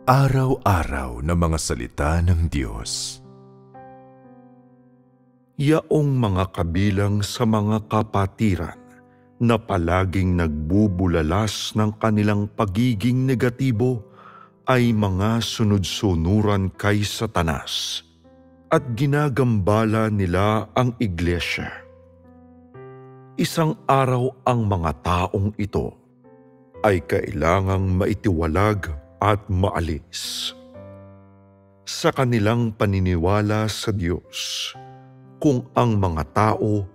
Araw-araw na mga salita ng Diyos. Yaong mga kabilang sa mga kapatiran na palaging nagbubulalas ng kanilang pagiging negatibo ay mga sunod-sunuran kay Satanas at ginagambala nila ang iglesia. Isang araw ang mga taong ito ay kailangang maitiwalag at maalis. Sa kanilang paniniwala sa Diyos, kung ang mga tao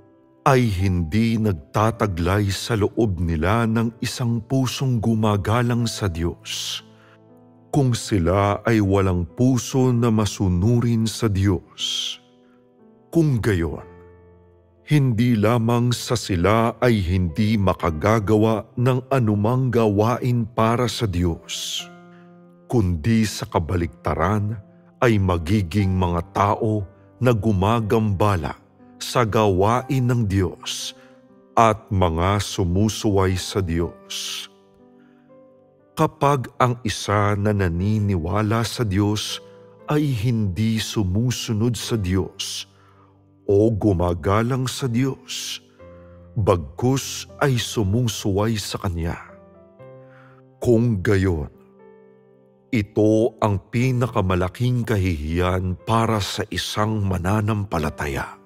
ay hindi nagtataglay sa loob nila ng isang pusong gumagalang sa Diyos, kung sila ay walang puso na masunurin sa Diyos, kung gayon, hindi lamang sa sila ay hindi makagagawa ng anumang gawain para sa Diyos, kundi sa kabaliktaran ay magiging mga tao na gumagambala sa gawain ng Diyos at mga sumusuway sa Diyos. Kapag ang isa na naniniwala sa Diyos ay hindi sumusunod sa Diyos o gumagalang sa Diyos, bagkus ay sumusuway sa Kanya. Kung gayon, ito ang pinakamalaking kahihiyan para sa isang mananampalataya.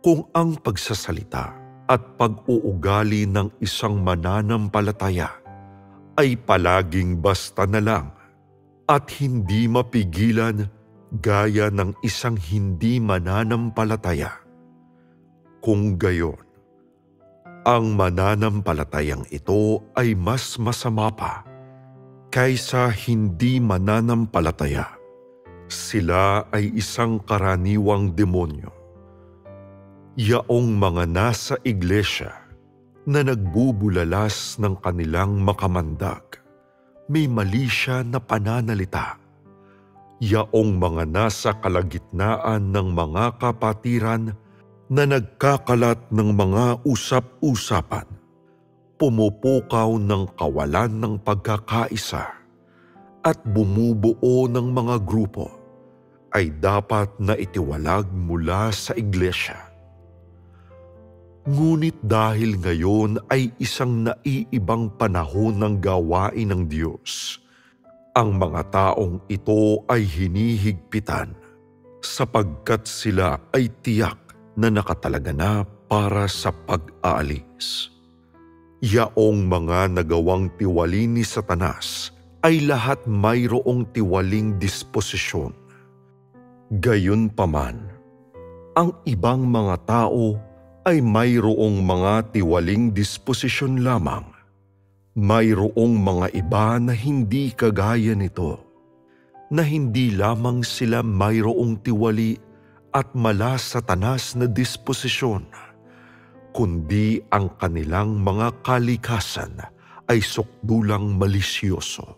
Kung ang pagsasalita at pag-uugali ng isang mananampalataya ay palaging basta na lang at hindi mapigilan gaya ng isang hindi mananampalataya, kung gayon, ang mananampalatayang ito ay mas masama pa kaysa hindi mananampalataya. Sila ay isang karaniwang demonyo. Yaong mga nasa iglesia na nagbubulalas ng kanilang makamandag, may mali siya na pananalita. Yaong mga nasa kalagitnaan ng mga kapatiran na nagkakalat ng mga usap-usapan, pumupukaw ng kawalan ng pagkakaisa at bumubuo ng mga grupo ay dapat na itiwalag mula sa iglesia. Ngunit dahil ngayon ay isang naiibang panahon ng gawain ng Diyos, ang mga taong ito ay hinihigpitan sapagkat sila ay tiyak na nakatalaga na para sa pag-aalis. Yaong mga nagawang tiwali ni Satanas ay lahat mayroong tiwaling disposisyon. Gayunpaman, ang ibang mga tao ay mayroong mga tiwaling disposisyon lamang. Mayroong mga iba na hindi kagaya nito, na hindi lamang sila mayroong tiwali at mala Satanas na disposisyon, kundi ang kanilang mga kalikasan ay sukdulang malisyoso.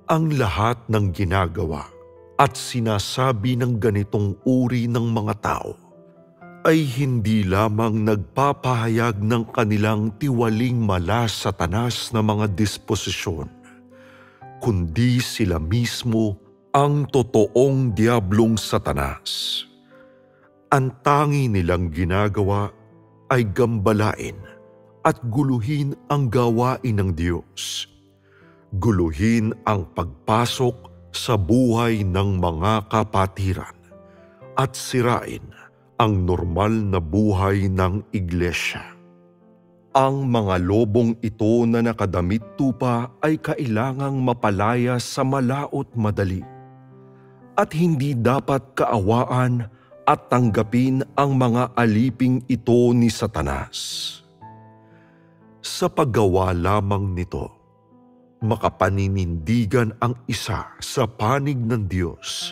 Ang lahat ng ginagawa at sinasabi ng ganitong uri ng mga tao ay hindi lamang nagpapahayag ng kanilang tiwaling mala Satanas na mga disposisyon, kundi sila mismo ang totoong diablong Satanas. Ang tangi nilang ginagawa ay gambalain at guluhin ang gawain ng Diyos. Guluhin ang pagpasok sa buhay ng mga kapatiran at sirain ang normal na buhay ng iglesia. Ang mga lobong ito na nakadamit tupa ay kailangang mapalaya sa malaot madali at hindi dapat kaawaan at tanggapin ang mga aliping ito ni Satanas. Sa paggawa lamang nito, makapaninindigan ang isa sa panig ng Diyos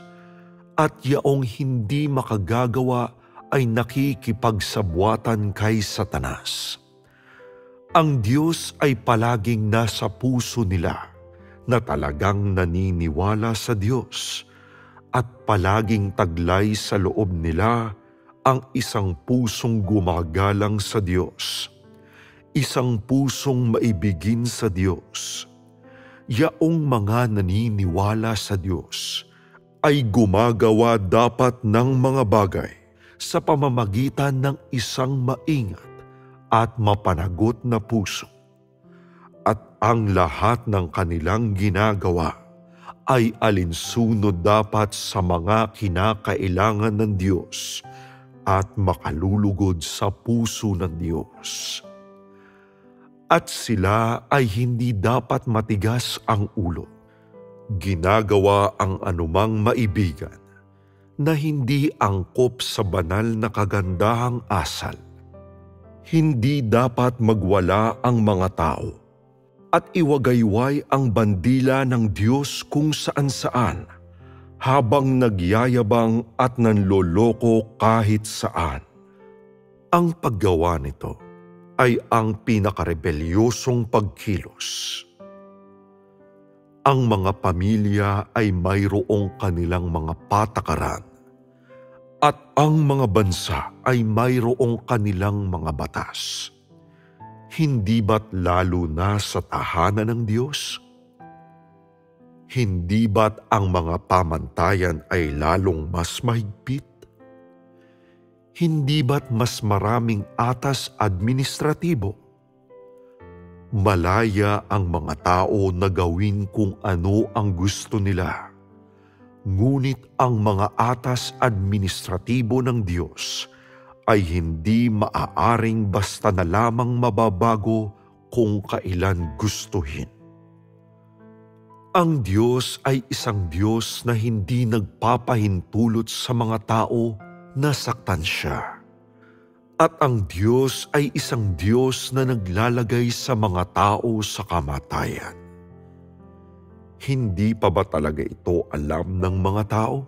at yaong hindi makagagawa ay nakikipagsabwatan kay Satanas. Ang Diyos ay palaging nasa puso nila na talagang naniniwala sa Diyos at palaging taglay sa loob nila ang isang pusong gumagalang sa Diyos, isang pusong maibigin sa Diyos. yaong mga naniniwala sa Diyos ay gumagawa dapat ng mga bagay sa pamamagitan ng isang maingat at mapanagot na puso. At ang lahat ng kanilang ginagawa ay alinsunod dapat sa mga kinakailangan ng Diyos at makalulugod sa puso ng Diyos. At sila ay hindi dapat matigas ang ulo. Ginagawa ang anumang maibigan na hindi angkop sa banal na kagandahang asal. Hindi dapat magwala ang mga tao at iwagayway ang bandila ng Diyos kung saan-saan habang nagyayabang at nanloloko kahit saan. Ang paggawa nito ay ang pinakarebelyosong pagkilos. Ang mga pamilya ay mayroong kanilang mga patakaran at ang mga bansa ay mayroong kanilang mga batas. Hindi ba't lalo na sa tahanan ng Diyos? Hindi ba't ang mga pamantayan ay lalong mas mahigpit? Hindi ba't mas maraming atas administratibo? Malaya ang mga tao na gawin kung ano ang gusto nila. Ngunit ang mga atas administratibo ng Diyos ay hindi maaaring basta na lamang mababago kung kailan gustuhin. Ang Diyos ay isang Diyos na hindi nagpapahintulot sa mga tao na saktan siya. At ang Diyos ay isang Diyos na naglalagay sa mga tao sa kamatayan. Hindi pa ba talaga ito alam ng mga tao?